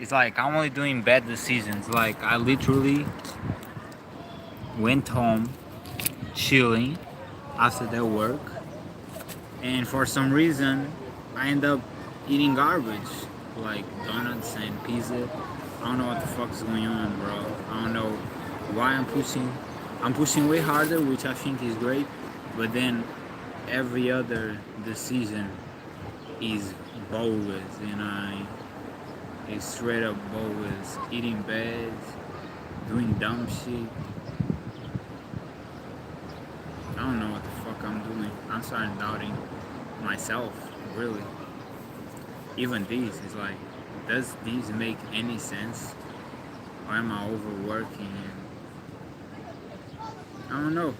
it's like I'm only doing bad decisions. Like I literally went home chilling after that work, and for some reason I end up eating garbage like donuts and pizza. I don't know what the fuck is going on, bro. I don't know why I'm pushing way harder, which I think is great, but then every other decision is bogus, and it's straight up bogus. Eating bad, doing dumb shit. I don't know what the fuck I'm doing. I'm starting doubting myself, really. Even these is like, does these make any sense? Or am I overworking? And I don't know.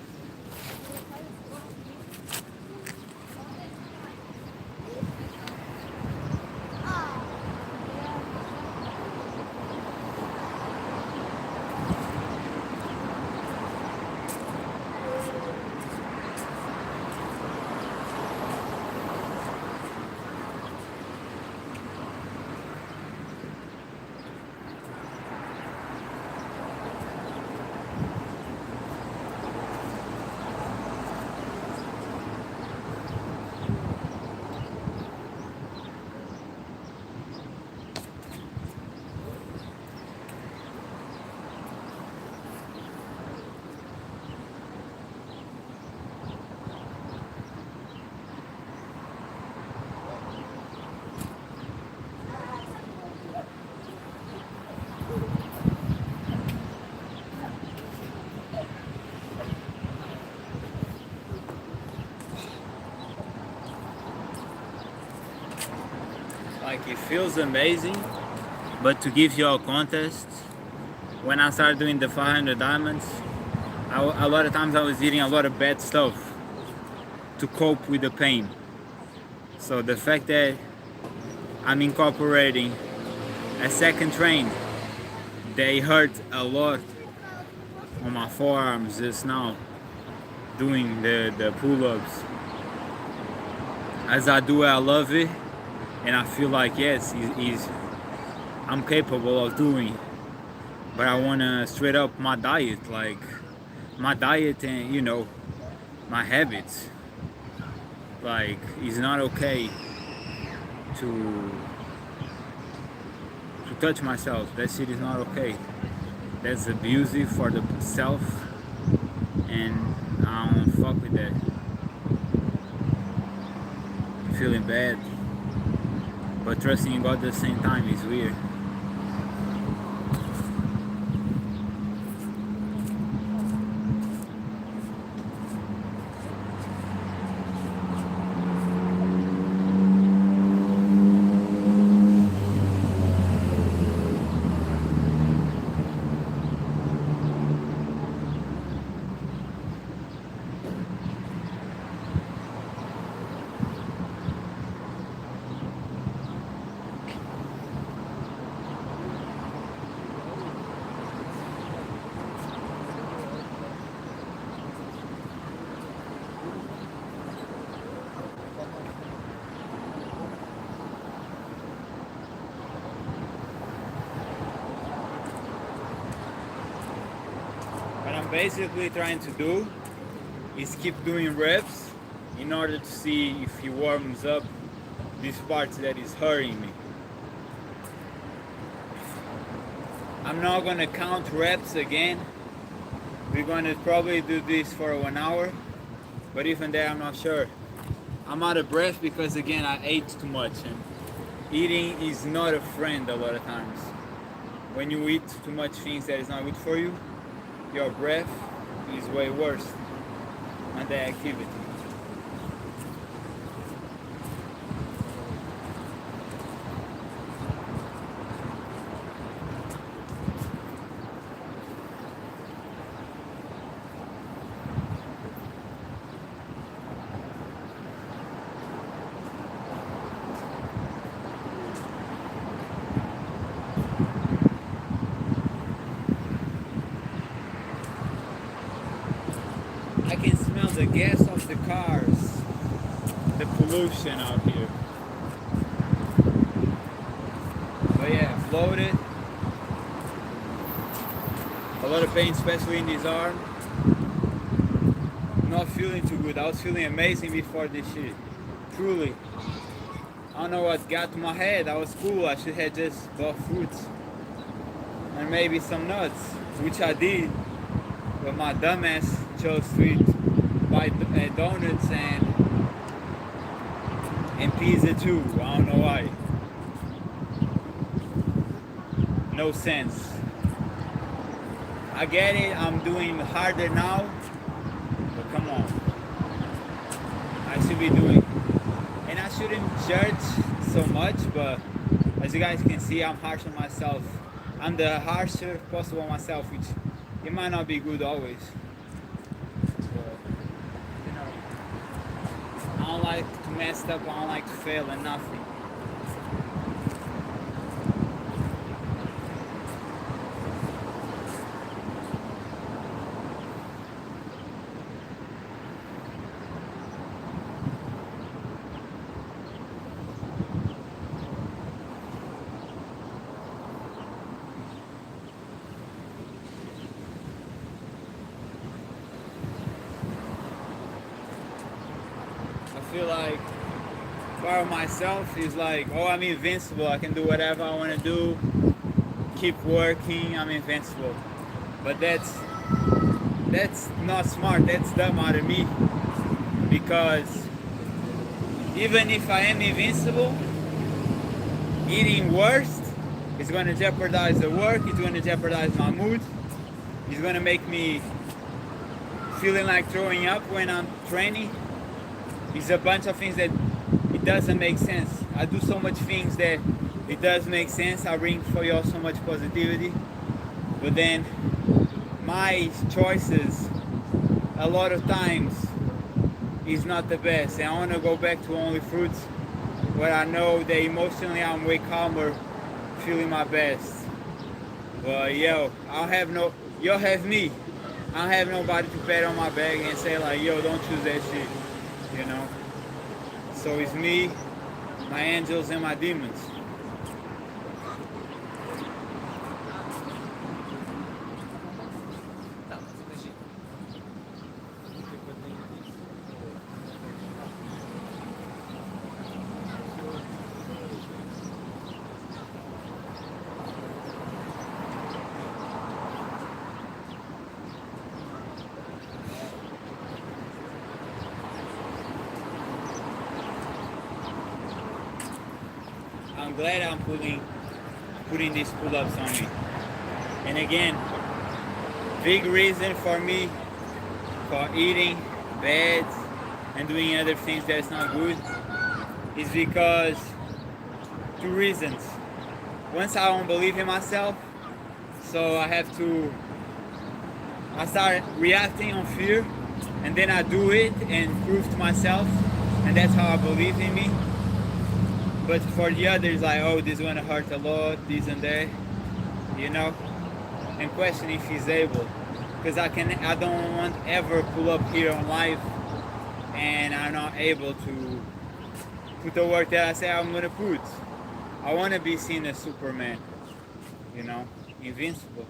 Like it feels amazing, but to give you a context, when I started doing the 500 diamonds, a lot of times I was eating a lot of bad stuff to cope with the pain. So the fact that I'm incorporating a second train, they hurt a lot on my forearms just now doing the pull-ups. As I do it, I love it, and I feel like yes, I'm capable of doing. But I wanna straight up my diet, like my diet and my habits. Like it's not okay to touch myself. That shit is not okay. That's abusive for the self, and I don't fuck with that. Feeling bad, but trusting in God at the same time is weird. What I'm basically trying to do is keep doing reps in order to see if he warms up this part that is hurting me. I'm not gonna count reps again. We're gonna probably do this for 1 hour, but even there I'm not sure. I'm out of breath because again I ate too much, and eating is not a friend a lot of times. When you eat too much things that is not good for you, your breath is way worse on the activity. I can smell the gas of the cars, the pollution out here. But yeah. bloated, a lot of pain, especially in this arm. Not feeling too good. I was feeling amazing before this shit. Truly. I don't know what got to my head. I was cool. I should have just bought fruits and maybe some nuts, which I did. But my dumbass chose to buy donuts and pizza too. I don't know why. No sense. I get it. I'm doing harder now. But come on. I should be doing. And I shouldn't judge so much, but as you guys can see, I'm harsh on myself. I'm the harsher possible on myself, which it might not be good always. But, you know, I don't like to mess up, I don't like to fail and nothing. I feel like part of myself is like, oh, I'm invincible. I can do whatever I want to do. Keep working. I'm invincible. But that's not smart. That's dumb out of me. Because even if I am invincible, eating worse is going to jeopardize the work. It's going to jeopardize my mood. It's going to make me feeling like throwing up when I'm training. It's a bunch of things that it doesn't make sense. I do so much things that it does make sense. I bring for y'all so much positivity. But then my choices a lot of times is not the best. And I want to go back to only fruits where I know that emotionally I'm way calmer, feeling my best. But yo, y'all have me. I don't have nobody to pat on my back and say like, yo, don't choose that shit. You know? So it's me, my angels, and my demons. I'm glad I'm putting these pull-ups on me. And again, big reason for me for eating bad and doing other things that's not good is because two reasons. Once I don't believe in myself, so I start reacting on fear, and then I do it and prove to myself, and that's how I believe in me. But for the others, like, oh, this is gonna hurt a lot, this and that, you know, and question if he's able, because I don't want ever pull up here on live, and I'm not able to put the work that I say I'm gonna put. I want to be seen as Superman, you know, invincible.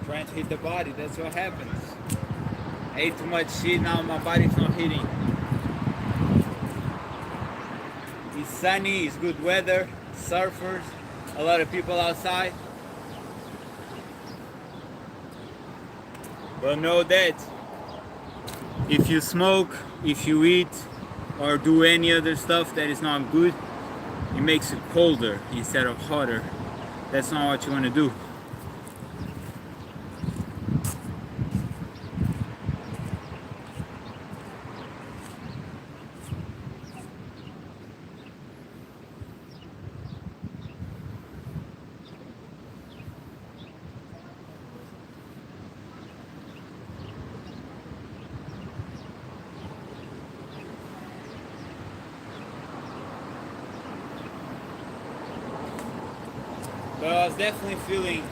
Trying to hit the body, that's what happens. I ate too much shit, now my body's not hitting. It's sunny, it's good weather, surfers, a lot of people outside. But know that if you smoke, if you eat, or do any other stuff that is not good, it makes it colder instead of hotter. That's not what you want to do. but I was definitely feeling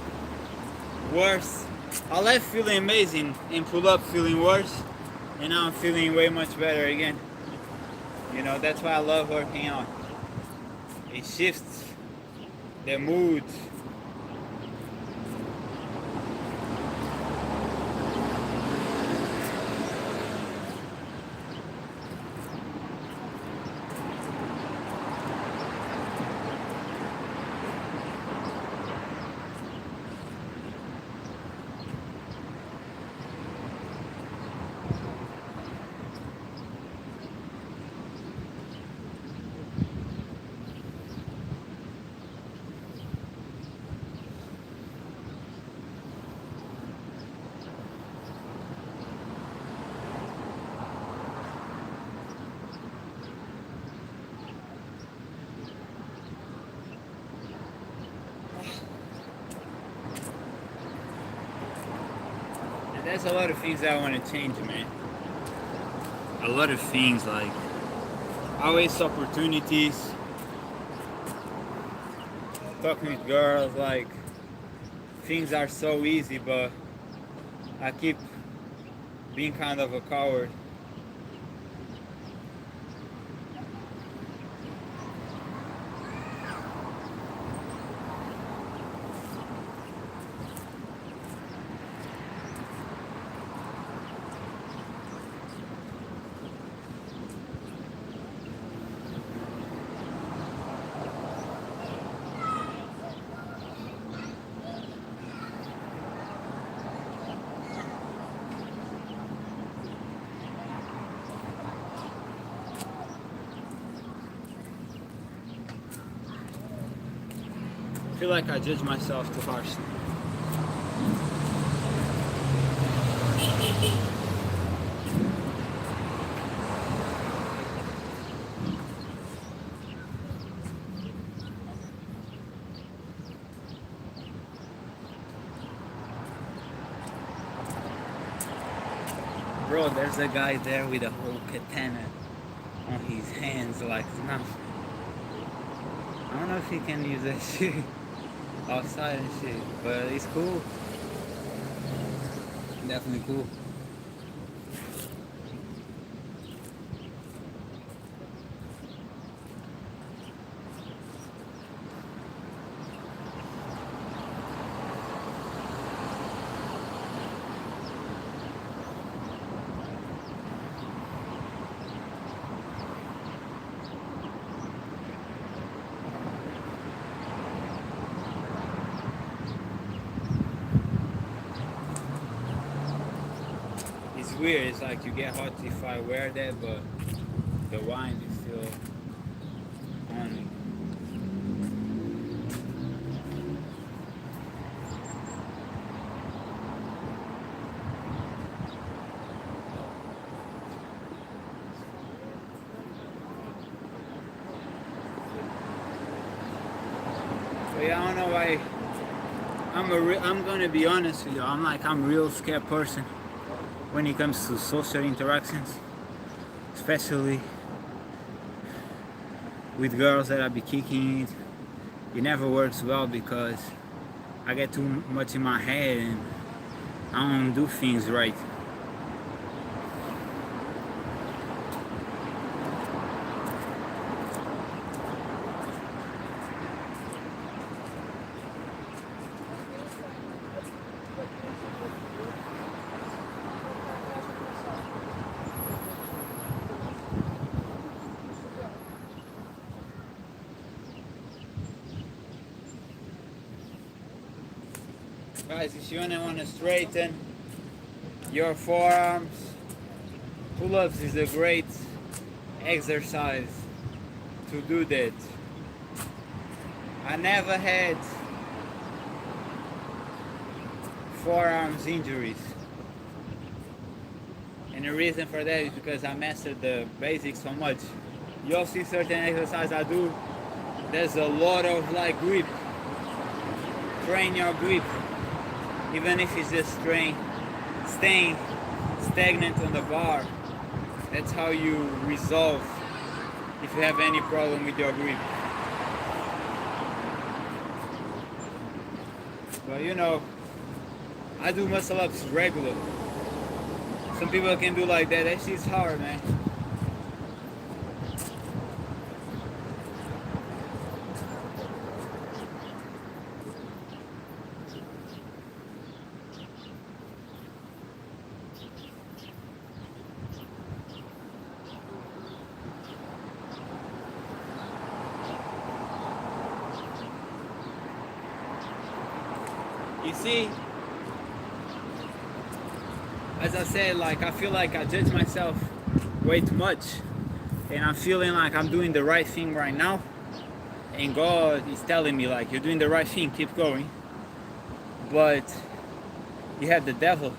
worse. I left feeling amazing and pull up feeling worse, and now I'm feeling way much better again. You know, that's why I love working out. It shifts the mood. There's a lot of things that I want to change, man. A lot of things, like I waste opportunities talking with girls, like things are so easy, but I keep being kind of a coward. I feel like I judge myself too harshly. Bro, there's a guy there with a whole katana on his hands like nothing. I don't know if he can use that shit outside and shit, but it's cool. Definitely cool. It's weird, it's like you get hot if I wear that, but the wine is still on me. But yeah, I don't know why. I'm gonna be honest with you. I'm a real scared person when it comes to social interactions, especially with girls that I be kicking it. It never works well because I get too much in my head and I don't do things right. Guys, if you want to straighten your forearms, pull-ups is a great exercise to do that. I never had forearms injuries, and the reason for that is because I mastered the basics so much. You'll see certain exercises I do, there's a lot of like grip. Train your grip, even if it's just staying stagnant on the bar. That's how you resolve if you have any problem with your grip. But you know, I do muscle ups regular. Some people can do like that. That shit's hard, man. You see, as I said, like I feel like I judge myself way too much, and I'm feeling like I'm doing the right thing right now, and God is telling me like you're doing the right thing, keep going. But you have the devil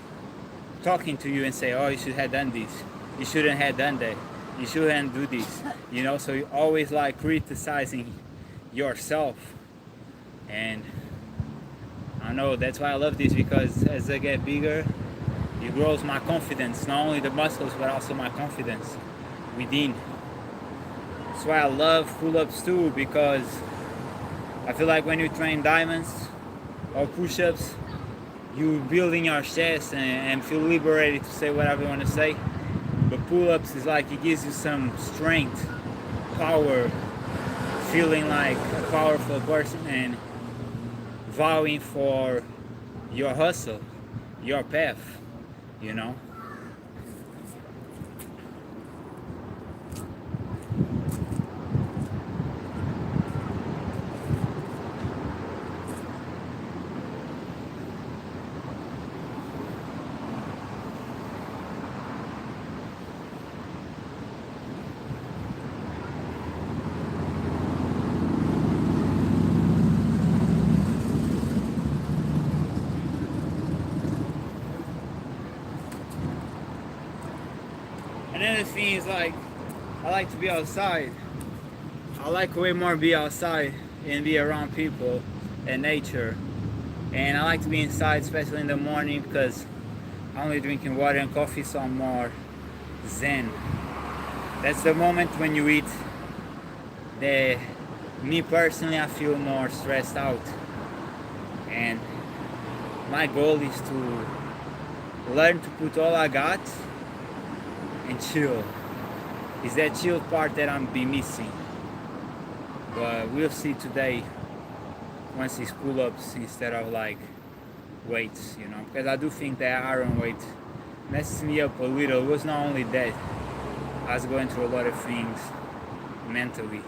talking to you and say, oh, you should have done this, you shouldn't have done that, you shouldn't do this, you know. So you're always like criticizing yourself, and I know that's why I love this, because as I get bigger, it grows my confidence, not only the muscles but also my confidence within. That's why I love pull-ups too, because I feel like when you train diamonds or push-ups, you building your chest and feel liberated to say whatever you want to say. But pull-ups is like it gives you some strength, power, feeling like a powerful person and vowing for your hustle, your path, you know. Another thing is like I like to be outside. I like way more be outside and be around people and nature. And I like to be inside, especially in the morning, because I'm only drinking water and coffee, so I'm more zen. That's the moment when you eat that me personally I feel more stressed out. And my goal is to learn to put all I got and chill. It's that chill part that I'm be missing. But we'll see today once it's pull-ups instead of like weights, you know, because I do think that iron weight messes me up a little. It was not only that, I was going through a lot of things mentally.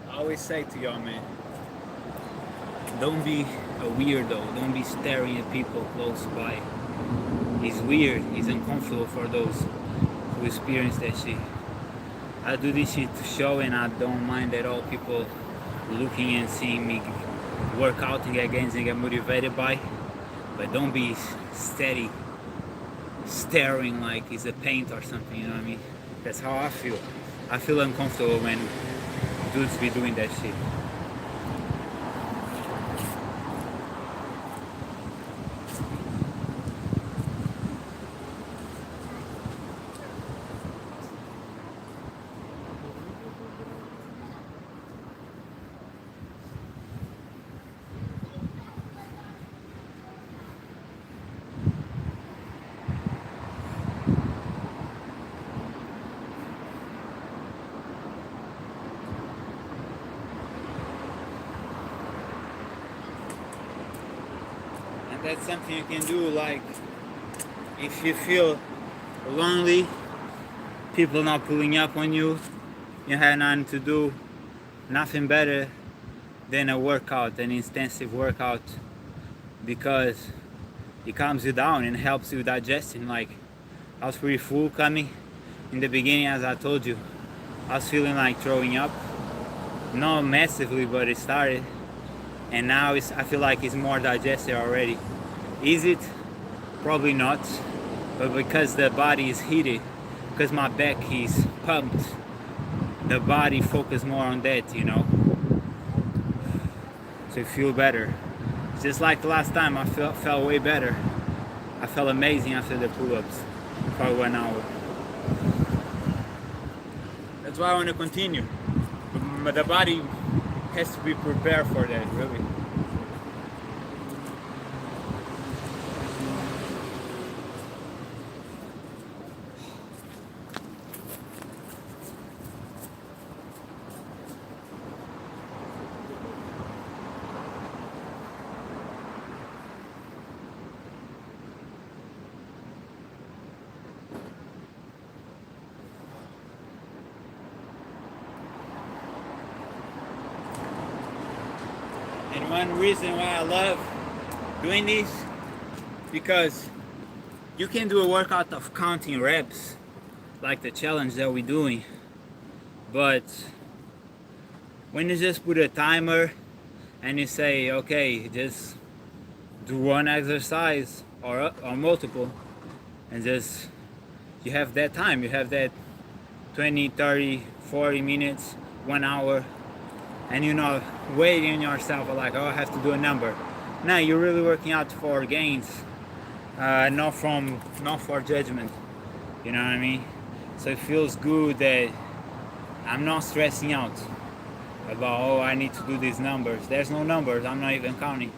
I always say to y'all, man, don't be a weirdo. Don't be staring at people close by. It's weird. It's uncomfortable for those who experience that shit. I do this shit to show, and I don't mind at all people looking and seeing me work out and get gains and get motivated by. But don't be steady staring like it's a paint or something, you know what I mean? That's how I feel. I feel uncomfortable when dudes be doing that shit. And that's something you can do, like if you feel lonely, people not pulling up on you, you have nothing to do, nothing better than a workout, an intensive workout, because it calms you down and helps you digesting. Like I was pretty full coming. In the beginning, as I told you, I was feeling like throwing up. Not massively, but it started. And now I feel like it's more digested already. Is it? Probably not. But because the body is heated, because my back is pumped, the body focus more on that, you know. So you feel better. Just like the last time, I felt way better. I felt amazing after the pull-ups for 1 hour. That's why I want to continue. But the body has to be prepared for that, really. And one reason why I love doing this, because you can do a workout of counting reps, like the challenge that we're doing, but when you just put a timer and you say, okay, just do one exercise or multiple, and just you have that time, you have that 20, 30, 40 minutes, 1 hour, and you're not waiting yourself like, oh, I have to do a number. Now you're really working out for gains, not for judgment. You know what I mean? So it feels good that I'm not stressing out about, oh, I need to do these numbers. There's no numbers. I'm not even counting.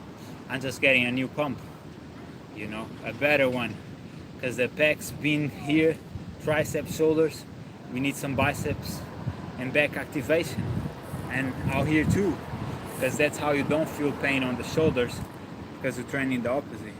I'm just getting a new pump, you know, a better one, because the pecs been here, triceps, shoulders. We need some biceps and back activation. And out here too, because that's how you don't feel pain on the shoulders, because you're training the opposite.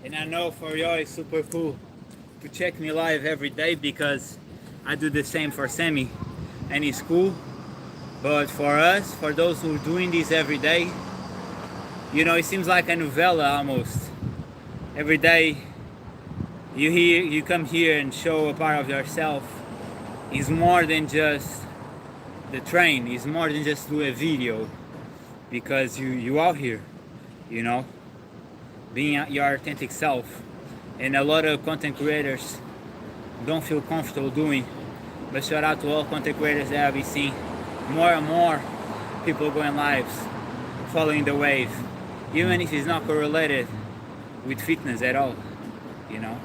And I know for y'all it's super cool to check me live every day, because I do the same for Sammy, and it's cool. But for us, for those who are doing this every day, you know, it seems like a novella almost. Every day you come here and show a part of yourself. It's more than just the train, it's more than just do a video, because you out here, you know, being your authentic self. And a lot of content creators don't feel comfortable doing. But shout out to all content creators that I've been seeing. More and more people going lives, following the wave, even if it's not correlated with fitness at all. You know,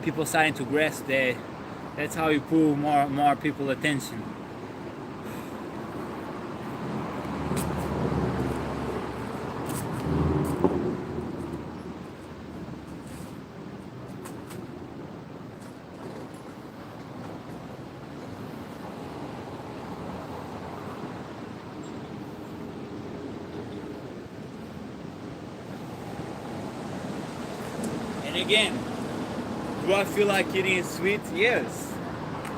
people starting to grasp that. That's how you pull more people attention. And again, do I feel like eating sweet? Yes,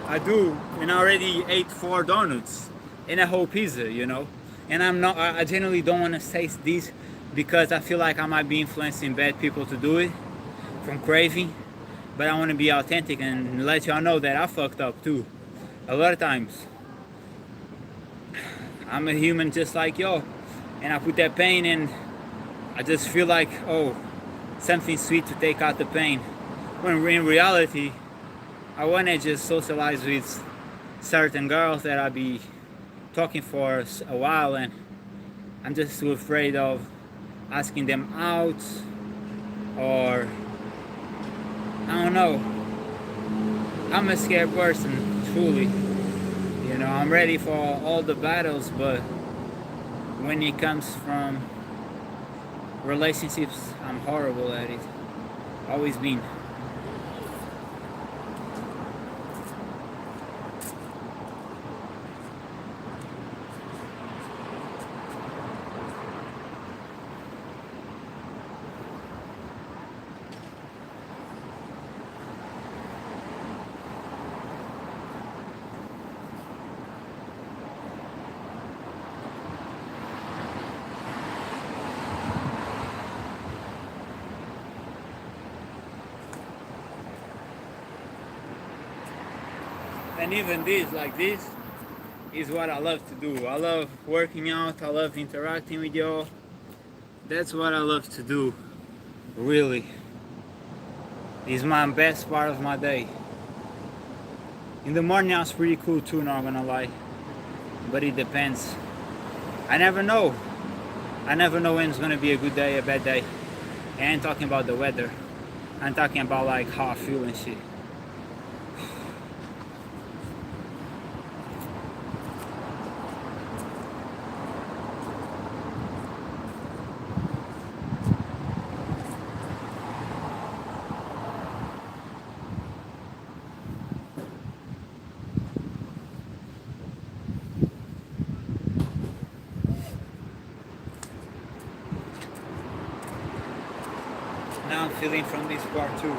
I do. And I already ate 4 donuts and a whole pizza, you know. And I generally don't want to taste this, because I feel like I might be influencing bad people to do it from craving. But I want to be authentic and let y'all know that I fucked up too. A lot of times. I'm a human just like y'all. And I put that pain in. I just feel like, oh, something sweet to take out the pain. When in reality, I want to just socialize with certain girls that I'll be talking for a while, and I'm just too afraid of asking them out, or I don't know. I'm a scared person, truly. You know, I'm ready for all the battles, but when it comes from relationships, I'm horrible at it. Always been. And even this, like this, is what I love to do. I love working out, I love interacting with y'all. That's what I love to do, really. It's my best part of my day. In the morning I was pretty cool too, not gonna lie. But it depends. I never know. I never know when it's gonna be a good day, a bad day. I ain't talking about the weather. I'm talking about like how I feel and shit. Now I'm feeling from this part too.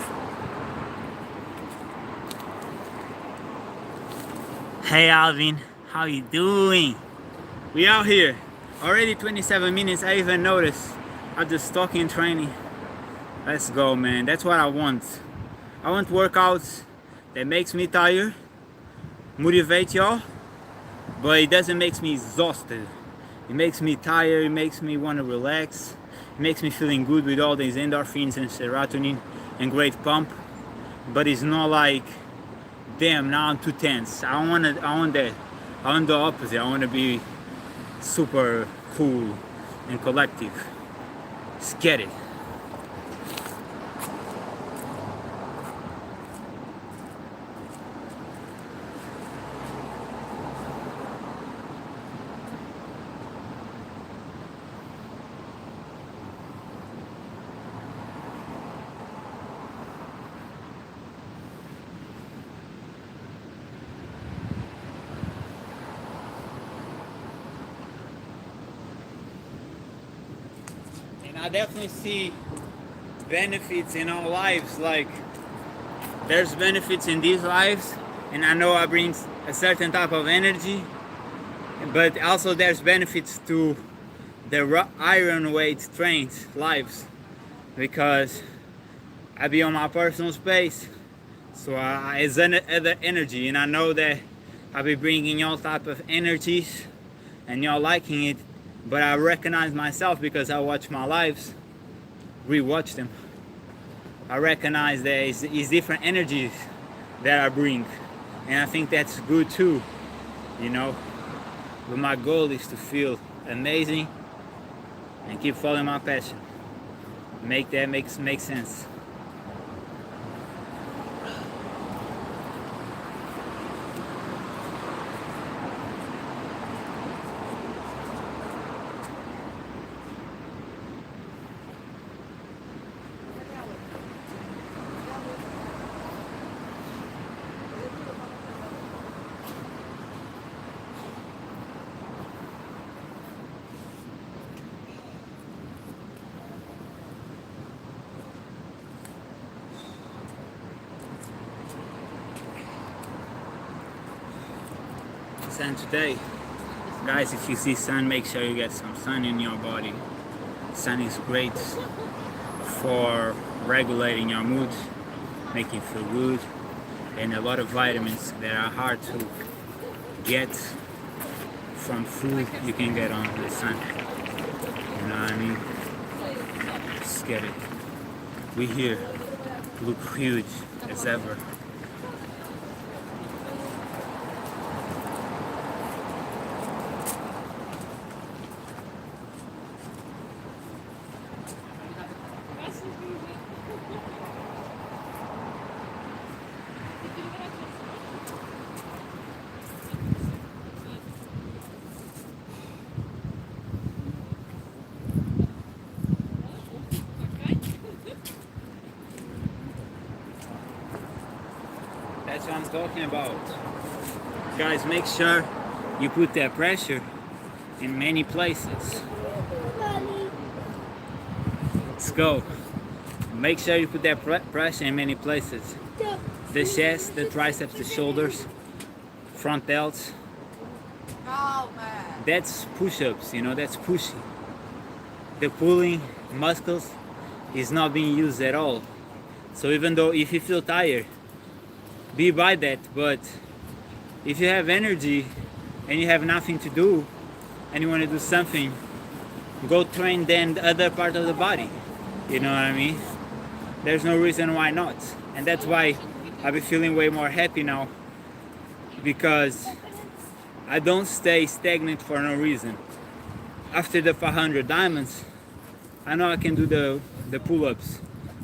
Hey Alvin, how you doing? We out here. Already 27 minutes, I even noticed. I'm just talking training. Let's go, man. That's what I want. I want workouts that makes me tired, motivate y'all, but it doesn't make me exhausted. It makes me tired, it makes me want to relax. It makes me feeling good with all these endorphins and serotonin and great pump. But it's not like, damn, now I'm too tense. I want that. I want the opposite. I want to be super cool and collective. Let's get it. I definitely see benefits in our lives. Like, there's benefits in these lives, and I know I bring a certain type of energy, but also there's benefits to the iron weight trained lives, because I be on my personal space, so it's other energy, and I know that I be bringing all type of energies, and y'all liking it. But I recognize myself because I watch my lives, rewatch them. I recognize that it's different energies that I bring, and I think that's good too, you know. But my goal is to feel amazing and keep following my passion. Make that make sense. Sun today, guys. If you see sun, make sure you get some sun in your body. Sun is great for regulating your mood, making you feel good, and a lot of vitamins that are hard to get from food you can get on the sun. You know what I mean? Just get it. We here look huge as ever. That's what I'm talking about. Guys, make sure you put that pressure in many places. Let's go. Make sure you put that pressure in many places. The chest, the triceps, the shoulders, front delts. Oh, man. That's push-ups, you know, that's pushing. The pulling muscles is not being used at all. So even though if you feel tired, be by that, but if you have energy and you have nothing to do and you want to do something, go train then the other part of the body. You know what I mean? There's no reason why not. And that's why I've been feeling way more happy now, because I don't stay stagnant for no reason. After the 500 diamonds, I know I can do the pull-ups.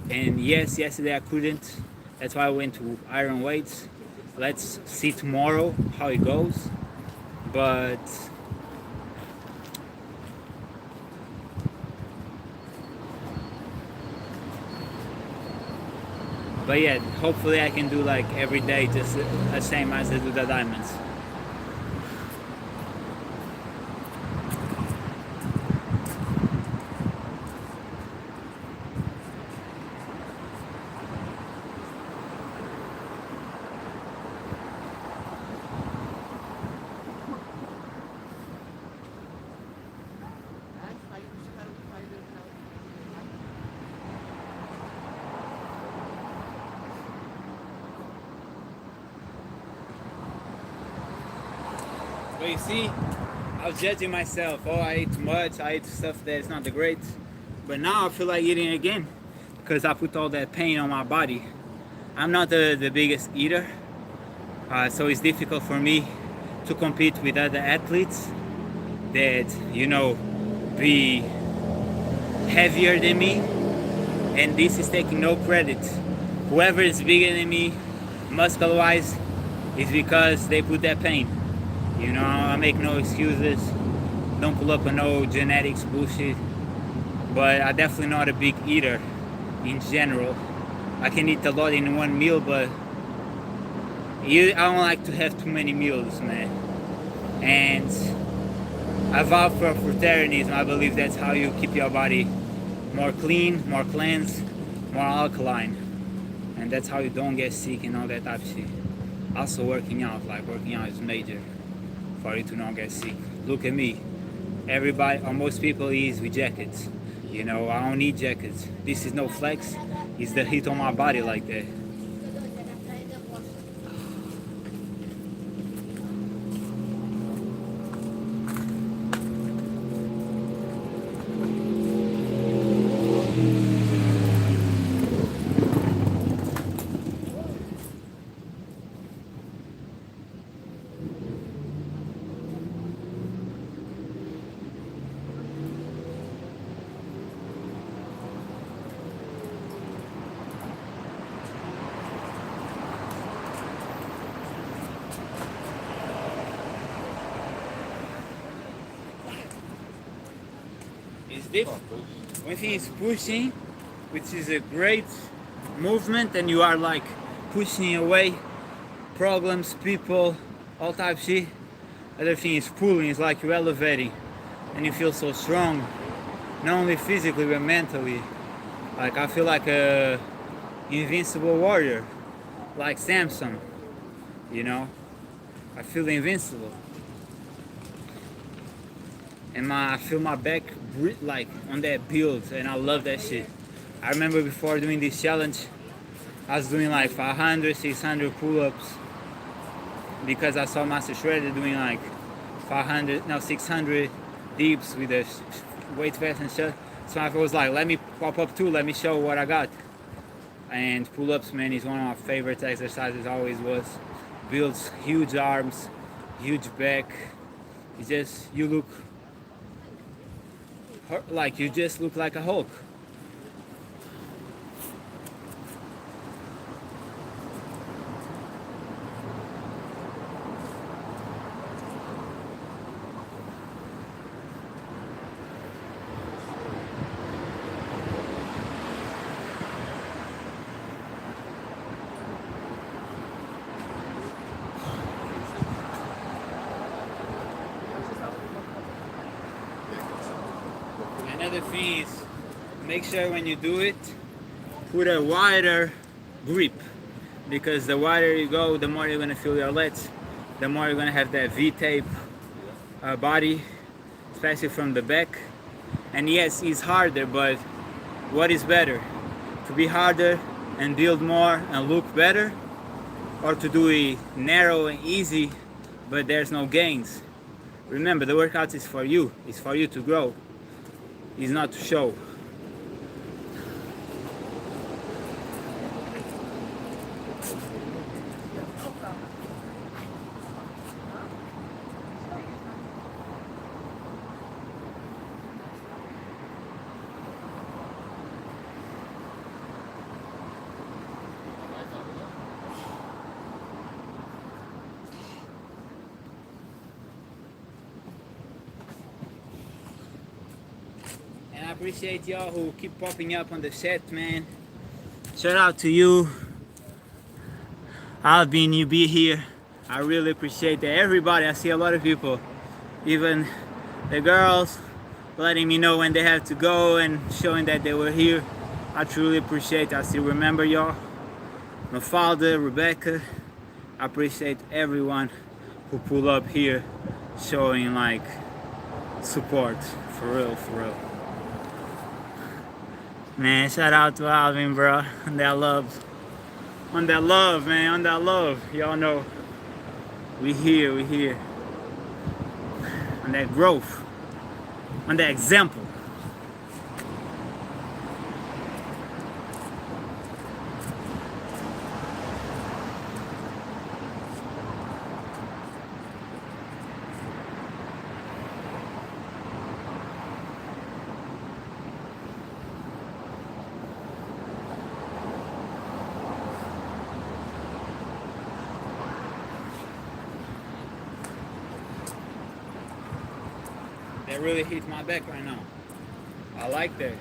And yes, yesterday I couldn't. That's why I went to iron weights. Let's see tomorrow how it goes. But yeah, hopefully I can do like every day just the same as I do the diamonds. But you see, I was judging myself. Oh, I ate too much. I ate stuff that is not the great. But now I feel like eating again because I put all that pain on my body. I'm not the biggest eater, so it's difficult for me to compete with other athletes that, you know, be heavier than me. And this is taking no credit. Whoever is bigger than me, muscle-wise, is because they put that pain. You know, I make no excuses. Don't pull up on no genetics bullshit. But I'm definitely not a big eater in general. I can eat a lot in one meal, but I don't like to have too many meals, man. And I vow for fruitarianism. I believe that's how you keep your body more clean, more cleansed, more alkaline. And that's how you don't get sick and all that type of shit. Also working out is major for you to not get sick. Look at me. Everybody, or most people eat with jackets. You know, I don't need jackets. This is no flex. It's the heat on my body like that. It's different. One thing is pushing, which is a great movement, and you are like pushing away problems, people, all type of shit. Other thing is pulling, it's like you're elevating and you feel so strong, not only physically but mentally. Like I feel like a invincible warrior, like Samson, you know. I feel invincible. And I feel my back like on that build, and I love that shit. I remember before doing this challenge, I was doing like 500, 600 pull-ups because I saw Master Shredder doing like 600 dips with the weight vest and shit. So I was like, let me pop up too, let me show what I got. And pull-ups, man, is one of my favorite exercises, always was. Builds huge arms, huge back. It's just, you look like you just look like a Hulk. Another thing is, make sure when you do it, put a wider grip, because the wider you go, the more you're gonna feel your lats, the more you're gonna have that V-tape body, especially from the back. And yes, it's harder, but what is better? To be harder and build more and look better, or to do it narrow and easy but there's no gains. Remember, the workout is for you. It's for you to grow. It's not to show. And I appreciate y'all who keep popping up on the chat, man. Shout out to you. Alvin, you be here. I really appreciate that. Everybody, I see a lot of people, even the girls, letting me know when they have to go and showing that they were here. I truly appreciate it. I still remember y'all. My father, Rebecca. I appreciate everyone who pull up here showing like support. For real, for real. Man, shout out to Alvin, bro. On that love. On that love, man. On that love. Y'all know. We here, we here. On that growth. On that example. That really hit my back right now. I like that.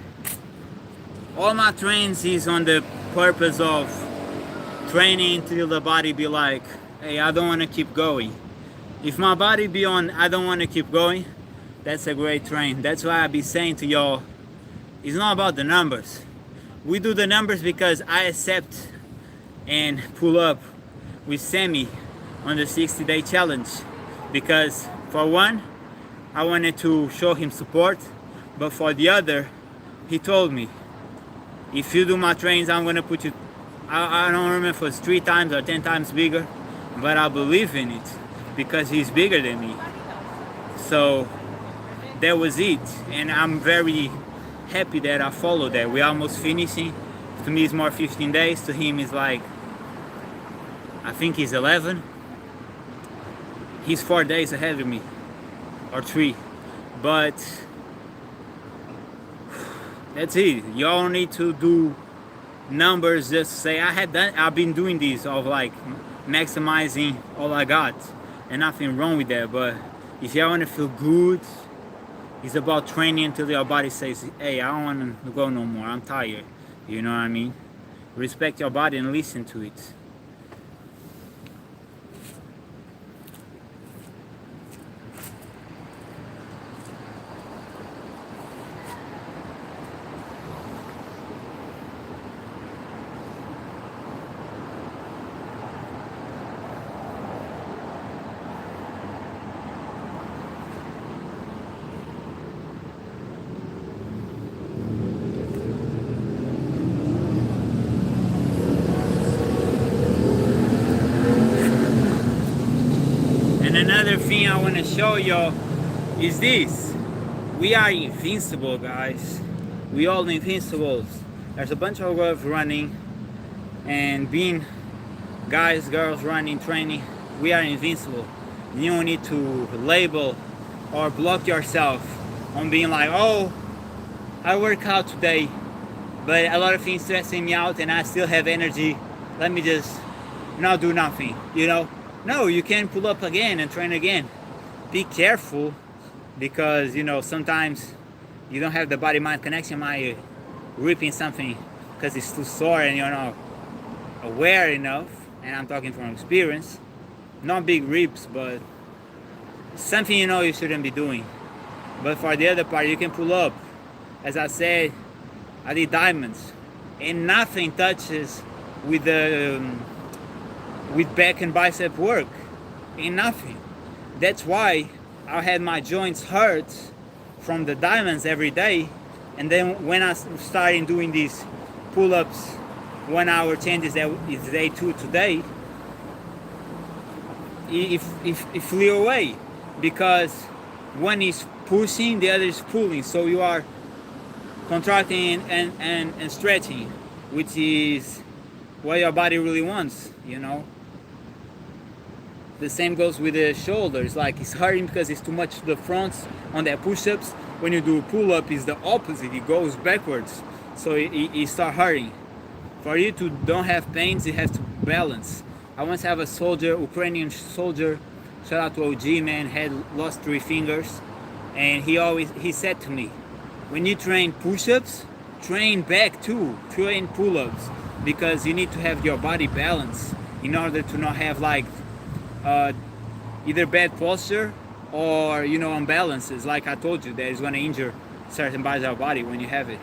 All my trains is on the purpose of training till the body be like, hey, I don't want to keep going. If my body be on, I don't want to keep going, that's a great train. That's why I be saying to y'all, it's not about the numbers. We do the numbers because I accept and pull up with Sammy on the 60-day challenge. Because for one, I wanted to show him support, but for the other, he told me, if you do my trains, I'm gonna put you, I don't remember if it was 3 times or 10 times bigger, but I believe in it because he's bigger than me. So that was it, and I'm very happy that I followed that. We're almost finishing. To me it's more 15 days, to him it's like, I think he's 11. He's 4 days ahead of me. Or 3, but that's it. Y'all need to do numbers. Just say I've been doing this of like maximizing all I got, and nothing wrong with that. But if y'all want to feel good, it's about training until your body says, "Hey, I don't want to go no more. I'm tired." You know what I mean? Respect your body and listen to it. And another thing I want to show y'all is this. We are invincible, guys. We all invincibles. There's a bunch of girls running and being guys, girls running, training. We are invincible. You don't need to label or block yourself on being like, oh, I work out today, but a lot of things stressing me out and I still have energy. Let me just not do nothing, you know? No, you can pull up again and train again. Be careful because, you know, sometimes you don't have the body-mind connection while you're ripping something because it's too sore and you're not aware enough. And I'm talking from experience. Not big rips, but something you know you shouldn't be doing. But for the other part, you can pull up. As I said, I did diamonds. And nothing touches with the with back and bicep work. Ain't nothing. That's why I had my joints hurt from the diamonds every day. And then when I started doing these pull-ups, 1 hour changes, that is day 2 today, it flew away, because one is pushing, the other is pulling. So you are contracting and stretching, which is what your body really wants, you know. The same goes with the shoulders. Like, it's hurting because it's too much to the front on that push-ups. When you do pull-up, it's the opposite, it goes backwards, so it start hurting. For you to don't have pains, it has to balance. I once have a soldier, Ukrainian soldier, shout out to OG, man, had lost 3 fingers, and he said to me, when you train push-ups, train back too, train pull-ups, because you need to have your body balanced in order to not have like either bad posture or, you know, imbalances. Like I told you, that is going to injure certain parts of your body when you have it.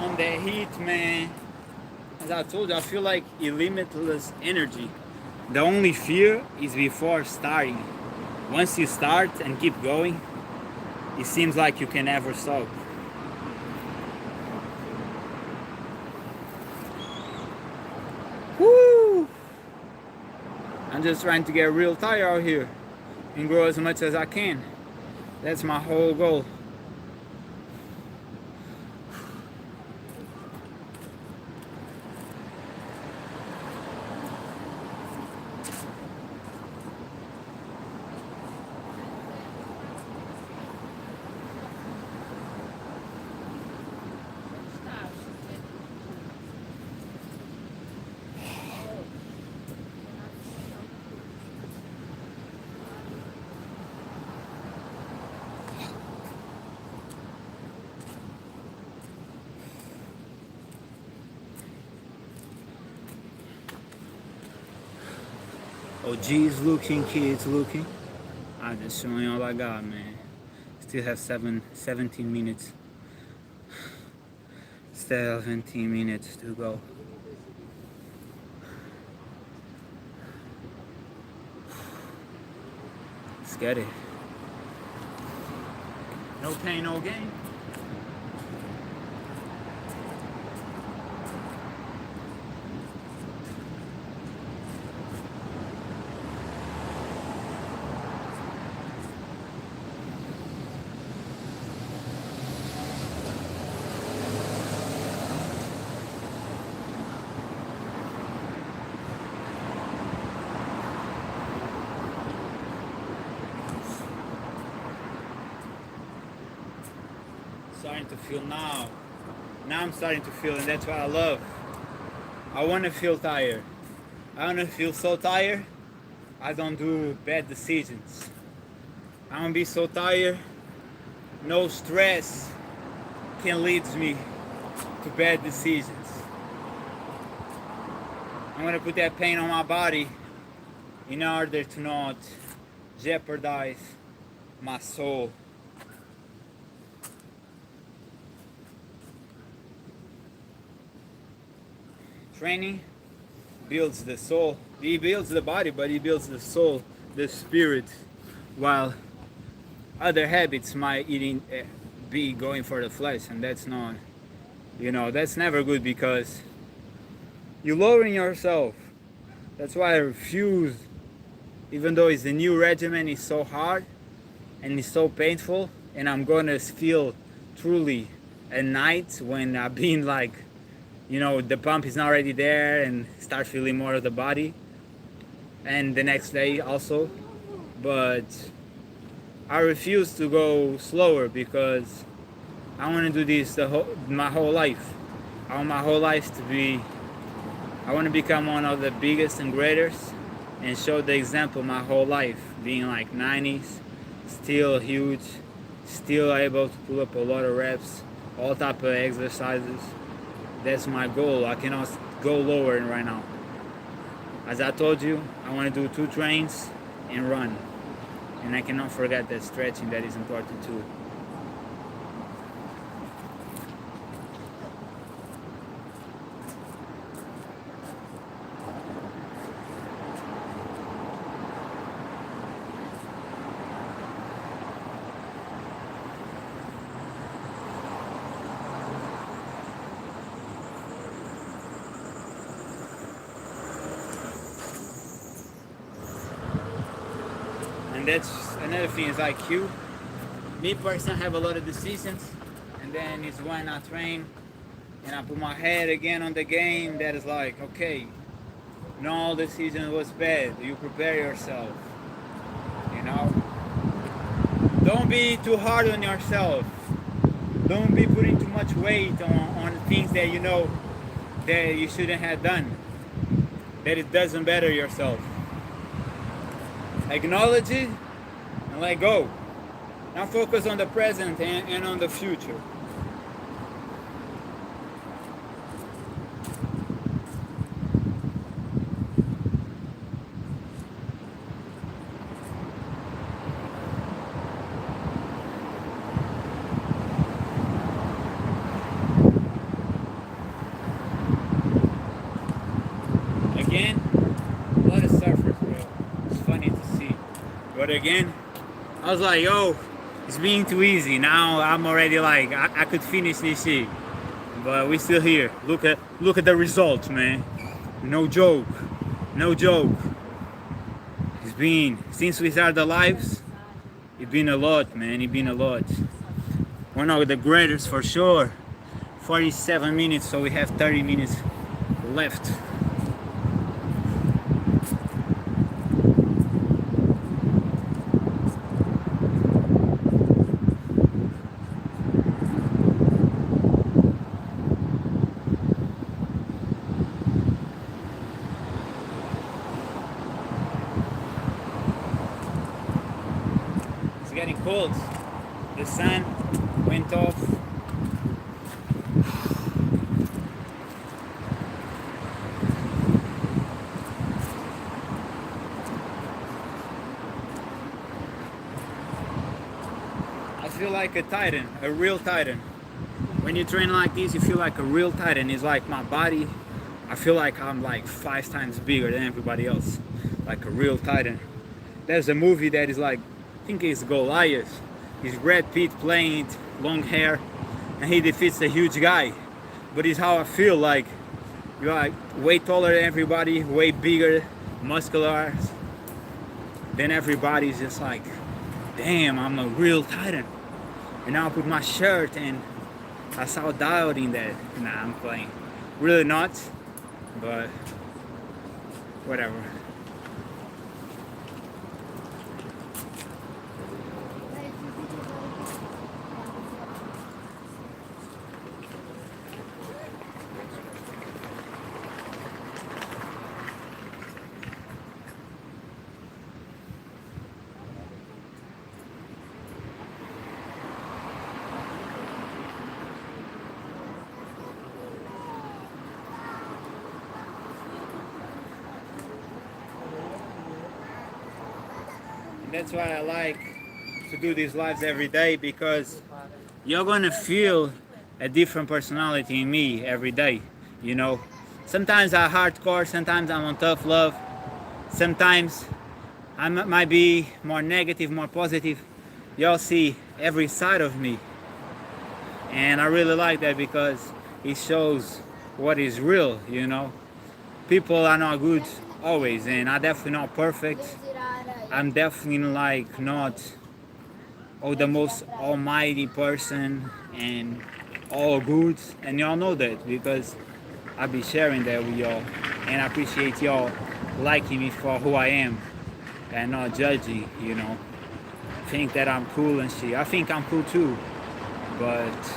On the heat, man, as I told you, I feel like a limitless energy. The only fear is before starting. Once you start and keep going, it seems like you can never stop. Woo! I'm just trying to get real tired out here and grow as much as I can. That's my whole goal. OG's looking, kids looking. I'm just showing all I got, man. Still have 17 minutes. Still 17 minutes to go. Let's get it. No pain, no gain. Starting to feel now. Now I'm starting to feel, and that's what I love. I want to feel tired. I want to feel so tired, I don't do bad decisions. I want to be so tired, no stress can lead me to bad decisions. I'm going to put that pain on my body in order to not jeopardize my soul. Training builds the soul. He builds the body, but he builds the soul, the spirit, while other habits might be going for the flesh, and that's not, that's never good, because you're lowering yourself. That's why I refuse, even though it's a new regimen, it's so hard and it's so painful, and I'm gonna feel truly at night when I've been like, the pump is not already there, and start feeling more of the body, and the next day also. But I refuse to go slower, because I want to do this my whole life. I want my whole life to be, I want to become one of the biggest and greatest, and show the example my whole life, being like 90s, still huge, still able to pull up a lot of reps, all type of exercises. That's my goal. I cannot go lower right now. As I told you, I want to do 2 trains and run. And I cannot forget that stretching, that is important too. And that's another thing, is like you. Me personally, have a lot of decisions, and then it's when I train and I put my head again on the game, that is like, okay, no decision was bad. You prepare yourself, you know. Don't be too hard on yourself. Don't be putting too much weight on things that you know that you shouldn't have done, that it doesn't better yourself. Acknowledge it and let go. Now focus on the present and on the future. Again, a lot of surfers, bro. It's funny to see. But again, I was like, yo, it's being too easy. Now I'm already like, I could finish this shit. But we still here. Look at the results, man. No joke. No joke. It's been, since we started the lives, it's been a lot, man. It's been a lot. One of the greatest for sure. 47 minutes, so we have 30 minutes left. It's getting cold. The sun went off. I feel like a titan, a real titan. When you train like this, you feel like a real titan. It's like my body, I feel like I'm like 5 times bigger than everybody else. Like a real titan. There's a movie that is like, I think it's Goliath. It's Brad Pitt playing it, long hair, and he defeats a huge guy. But it's how I feel, like you're like way taller than everybody, way bigger, muscular than everybody. It's just like, damn, I'm a real titan. And now I put my shirt and I saw dialed in that. Nah, I'm playing. Really not, but whatever. And that's why I like to do these lives every day, because you're gonna feel a different personality in me every day, you know. Sometimes I'm hardcore, sometimes I'm on tough love, sometimes I might be more negative, more positive. Y'all see every side of me. And I really like that because it shows what is real, you know. People are not good always, and I'm definitely not perfect. I'm definitely like not the most almighty person and all good, and y'all know that because I'll be sharing that with y'all, and I appreciate y'all liking me for who I am and not judging, you know. Think that I'm cool and shit. I think I'm cool too, but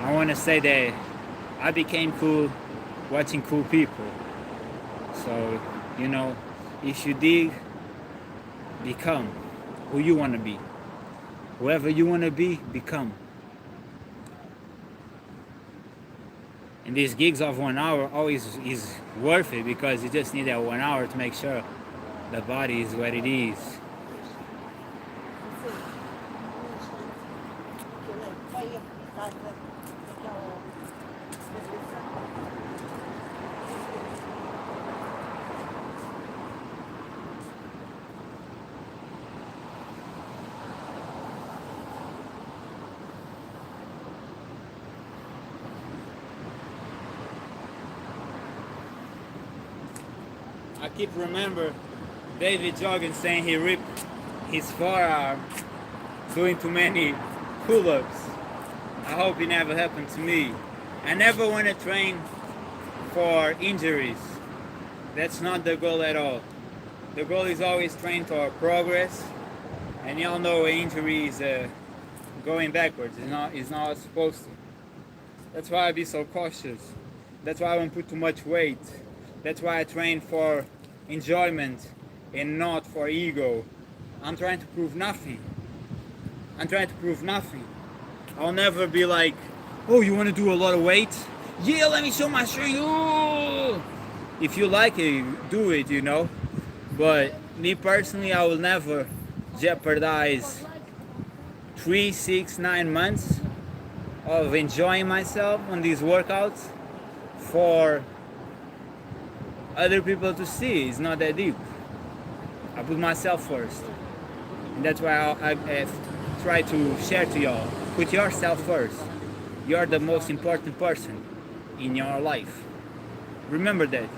I want to say that I became cool watching cool people. So, you know, if you dig, become who you want to be. Whoever you want to be, become. And these gigs of 1 hour always is worth it because you just need that 1 hour to make sure the body is what it is. I keep remember David Joggins saying he ripped his forearm doing too many pull-ups. I hope it never happened to me. I never want to train for injuries. That's not the goal at all. The goal is always train for progress. And y'all know an injury is going backwards. It's not supposed to. That's why I be so cautious. That's why I don't put too much weight. That's why I train for enjoyment and not for ego. I'm trying to prove nothing. I'm trying to prove nothing. I'll never be like, oh, you want to do a lot of weight? Yeah, let me show my strength. Ooh. If you like it, do it, you know. But me personally, I will never jeopardize 3, 6, 9 months of enjoying myself on these workouts for other people to see. It's not that deep. I put myself first. And that's why I try to share to y'all. Put yourself first. You're the most important person in your life. Remember that.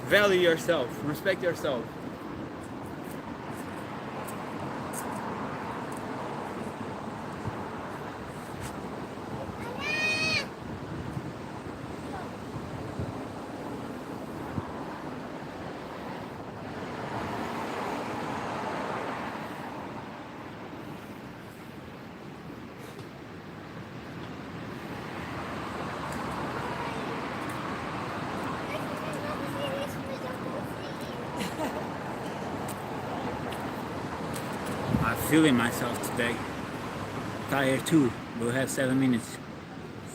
Value yourself. Respect yourself. I'm feeling myself today. Tired too. We'll have 7 minutes.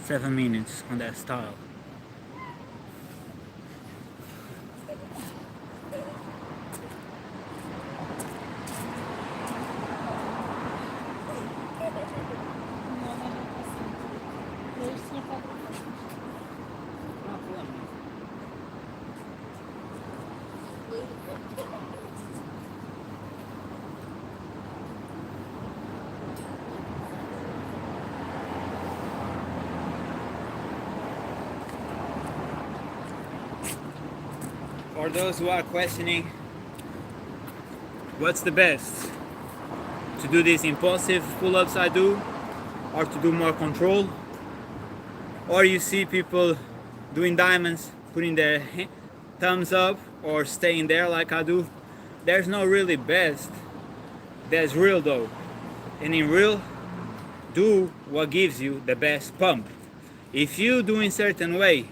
7 minutes on that style. For those who are questioning what's the best, to do these impulsive pull-ups I do, or to do more control, or you see people doing diamonds, putting their thumbs up or staying there like I do, there's no really best. There's real though. And in real, do what gives you the best pump. If you do in certain way,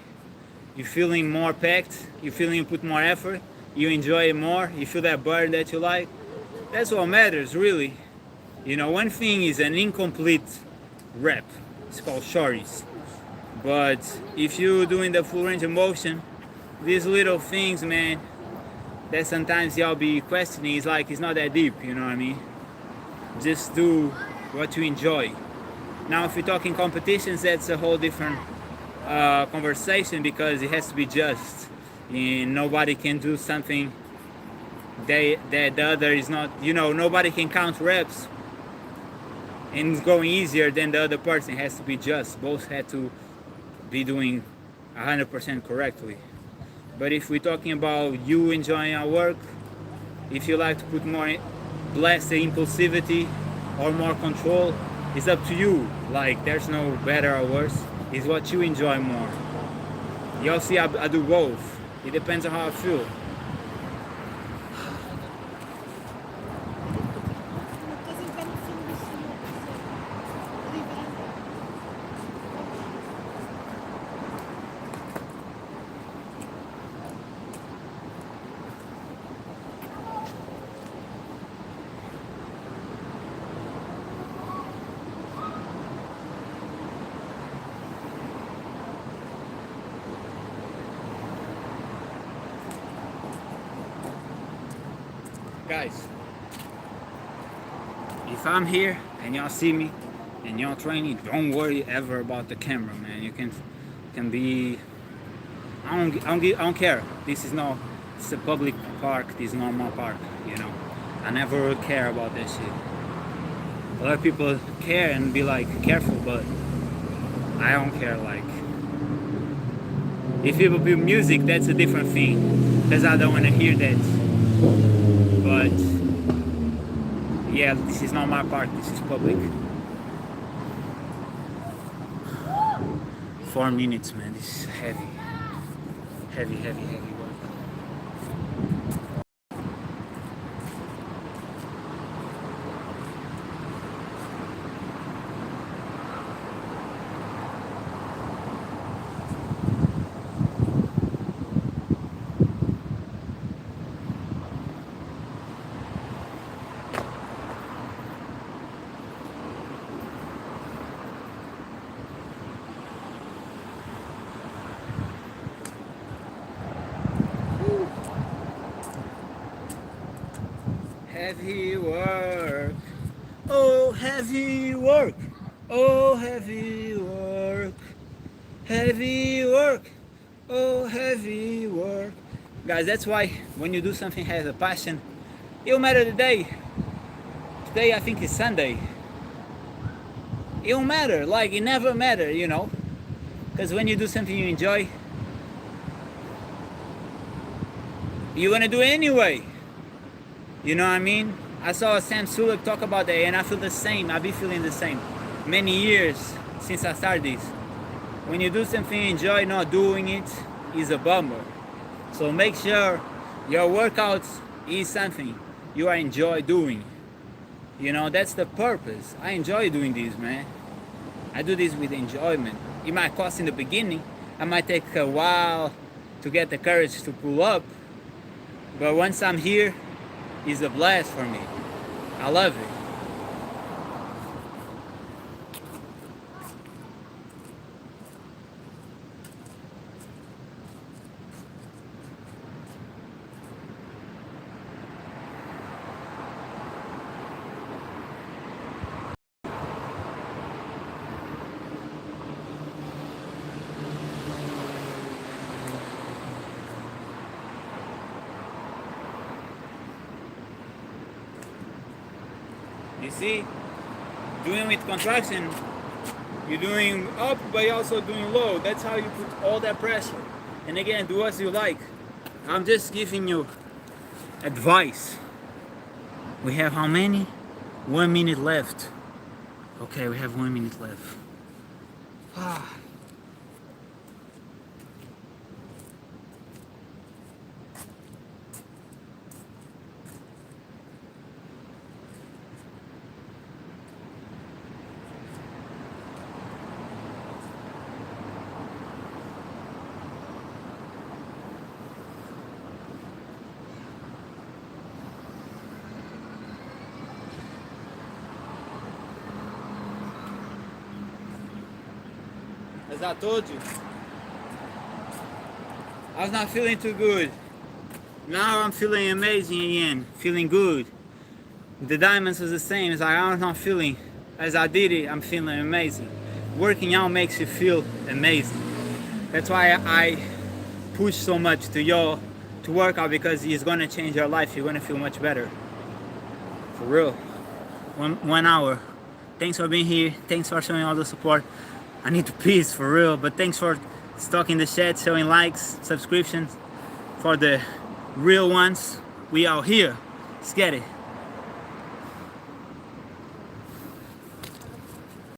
you're feeling more packed, you're feeling you put more effort, you enjoy it more, you feel that burn that you like, that's what matters really. You know, one thing is an incomplete rep, it's called shorties. But if you're doing the full range of motion, these little things, man, that sometimes y'all be questioning, is like, it's not that deep, you know what I mean? Just do what you enjoy. Now if you're talking competitions, that's a whole different conversation, because it has to be just, and nobody can do something that the other is not, you know, nobody can count reps and it's going easier than the other person. It has to be just, both have to be doing 100% correctly. But if we're talking about you enjoying our work, if you like to put more blast the impulsivity or more control, it's up to you. Like, there's no better or worse. It's what you enjoy more. Y'all see, I do both. It depends on how I feel. Guys, if I'm here and y'all see me and y'all training, don't worry ever about the camera, man. You can be. I don't care. This is no. It's a public park. This is not my park. You know. I never care about that shit. A lot of people care and be like careful, but I don't care. Like, if people do music, that's a different thing, because I don't want to hear that. But yeah, this is not my park. This is public. 4 minutes, man. This is heavy, heavy work. Heavy work, oh heavy work, oh heavy work, heavy work, oh heavy work. Guys, that's why when you do something has a passion, it don't matter the day. Today I think it's Sunday. It don't matter, like it never matter, you know. Because when you do something you enjoy, you're gonna do it anyway. You know what I mean? I saw Sam Sulek talk about that and I feel the same. I've been feeling the same. Many years since I started this. When you do something you enjoy, not doing it is a bummer. So make sure your workouts is something you enjoy doing. You know, that's the purpose. I enjoy doing this, man. I do this with enjoyment. It might cost in the beginning. I might take a while to get the courage to pull up. But once I'm here, it's a blast for me. I love it. You see, doing with contraction, you're doing up, but you're also doing low. That's how you put all that pressure. And again, do as you like. I'm just giving you advice. We have how many? 1 minute left. Okay, we have 1 minute left. Ah. As I told you, I was not feeling too good. Now I'm feeling amazing again, feeling good. The diamonds was the same. It's like I was not feeling as I did it. I'm feeling amazing. Working out makes you feel amazing. That's why I push so much to y'all to work out, because it's gonna change your life. You're gonna feel much better. For real. 1 hour. Thanks for being here. Thanks for showing all the support. I need to peace for real, but thanks for stalking the chat, showing likes, subscriptions. For the real ones, we out here. Let's get it.